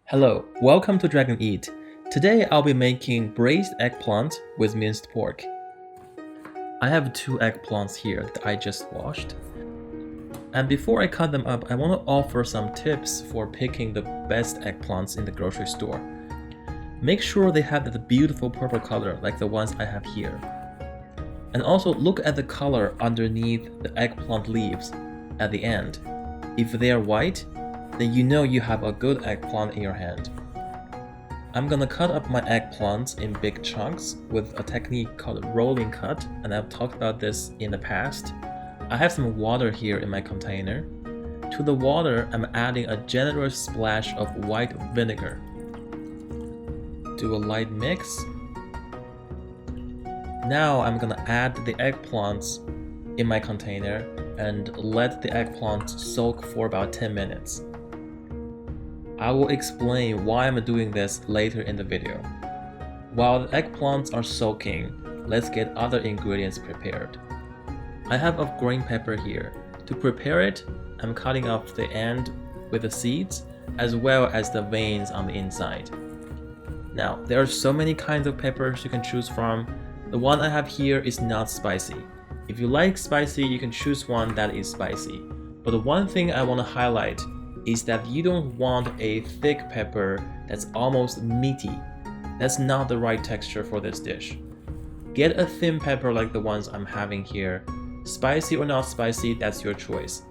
Hello, welcome to Dragon Eat. Today I'll be making braised eggplant with minced pork. I have 2 eggplants here that I just washed. And before I cut them up, I want to offer some tips for picking the best eggplants in the grocery store. Make sure they have the beautiful purple color like the ones I have here. And also look at the color underneath the eggplant leaves at the end. If they are white, then you know you have a good eggplant in your hand. I'm gonna cut up my eggplants in big chunks with a technique called rolling cut, and I've talked about this in the past. I have some water here in my container. To the water, I'm adding a generous splash of white vinegar. Do a light mix. Now I'm gonna add the eggplants in my container and let the eggplants soak for about 10 minutes. I will explain why I'm doing this later in the video. While the eggplants are soaking, let's get other ingredients prepared. I have a green pepper here. To prepare it, I'm cutting off the end with the seeds as well as the veins on the inside. Now, there are so many kinds of peppers you can choose from. The one I have here is not spicy. If you like spicy, you can choose one that is spicy. But the one thing I want to highlight is that you don't want a thick pepper that's almost meaty. That's not the right texture for this dish. Get a thin pepper like the ones I'm having here. Spicy or not spicy, that's your choice.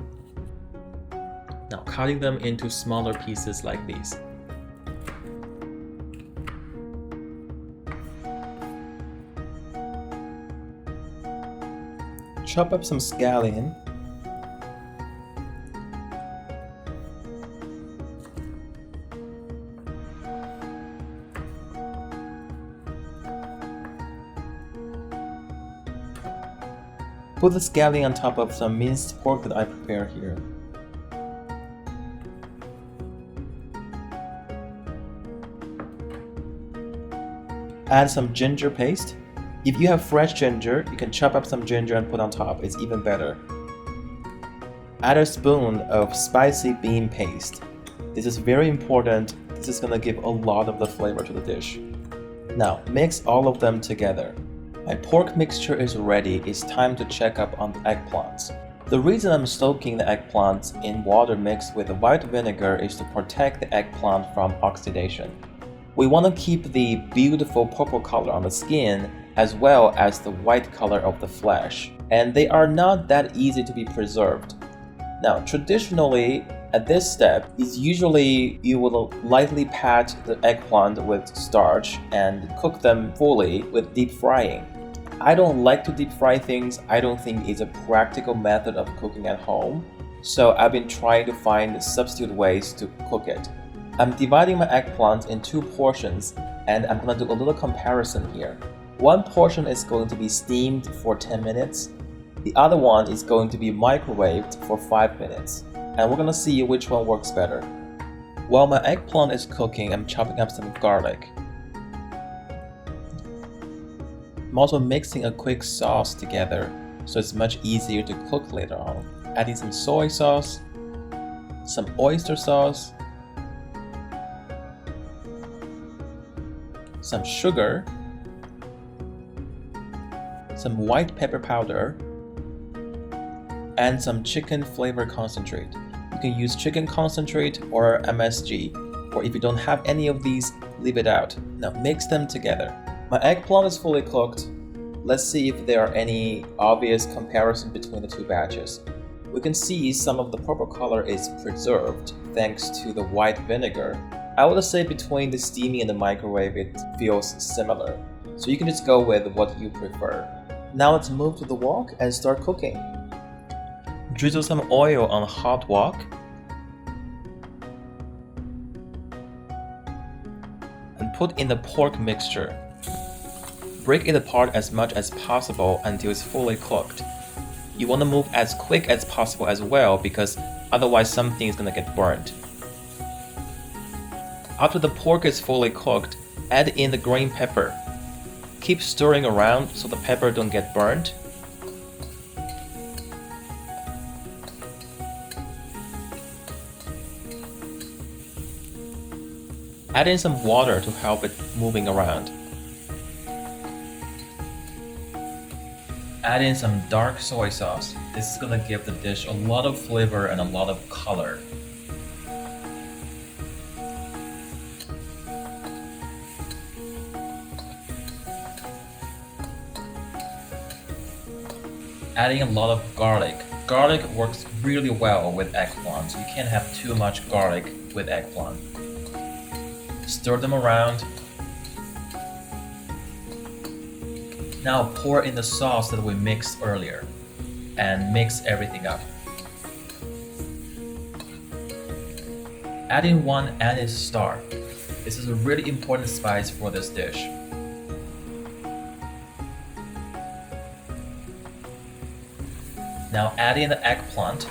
Now cutting them into smaller pieces like these. Chop up some scallion. Put the scallion on top of some minced pork that I prepare here. Add some ginger paste. If you have fresh ginger, you can chop up some ginger and put on top, it's even better. Add a spoon of spicy bean paste. This is very important, this is gonna give a lot of the flavor to the dish. Now, mix all of them together. My pork mixture is ready, it's time to check up on the eggplants. The reason I'm soaking the eggplants in water mixed with white vinegar is to protect the eggplant from oxidation. We want to keep the beautiful purple color on the skin as well as the white color of the flesh, and they are not that easy to be preserved. Now, traditionally, at this step, it's usually you will lightly pat the eggplant with starch and cook them fully with deep frying. I don't like to deep fry things. I don't think it's a practical method of cooking at home, so I've been trying to find substitute ways to cook it. I'm dividing my eggplant in 2 portions, and I'm going to do a little comparison here. One portion is going to be steamed for 10 minutes. The other one is going to be microwaved for 5 minutes, and we're going to see which one works better. While my eggplant is cooking, I'm chopping up some garlic. I'm also mixing a quick sauce together so it's much easier to cook later on. Adding some soy sauce, some oyster sauce, some sugar, some white pepper powder, and some chicken flavor concentrate. You can use chicken concentrate or MSG, or if you don't have any of these, leave it out. Now mix them together. My eggplant is fully cooked. Let's see if there are any obvious comparison between the 2 batches. We can see some of the purple color is preserved thanks to the white vinegar. I would say between the steaming and the microwave it feels similar, so you can just go with what you prefer. Now let's move to the wok and start cooking. Drizzle some oil on a hot wok and put in the pork mixture. Break it apart as much as possible until it's fully cooked. You want to move as quick as possible as well because otherwise something is going to get burnt. After the pork is fully cooked, add in the green pepper. Keep stirring around so the pepper don't get burnt. Add in some water to help it moving around. Add in some dark soy sauce. This is gonna give the dish a lot of flavor and a lot of color. Adding a lot of garlic. Garlic works really well with eggplant. You can't have too much garlic with eggplant. Stir them around. Now pour in the sauce that we mixed earlier and mix everything up. Add in 1 anise star. This is a really important spice for this dish. Now add in the eggplant.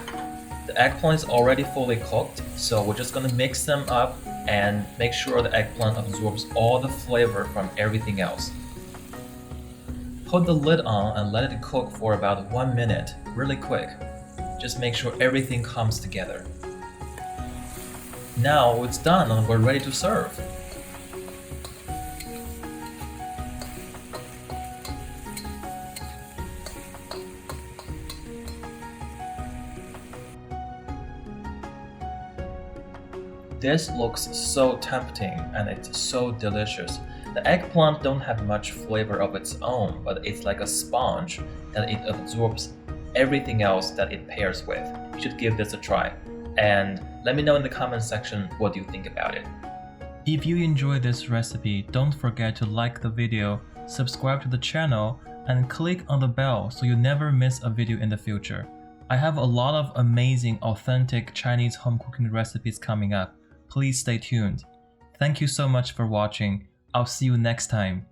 The eggplant is already fully cooked, so we're just gonna mix them up and make sure the eggplant absorbs all the flavor from everything else. Put the lid on and let it cook for about 1 minute, really quick. Just make sure everything comes together. Now it's done and we're ready to serve. This looks so tempting and it's so delicious. The eggplant don't have much flavor of its own, but it's like a sponge that it absorbs everything else that it pairs with. You should give this a try. And let me know in the comment section what you think about it. If you enjoyed this recipe, don't forget to like the video, subscribe to the channel, and click on the bell so you never miss a video in the future. I have a lot of amazing, authentic Chinese home cooking recipes coming up. Please stay tuned. Thank you so much for watching. I'll see you next time.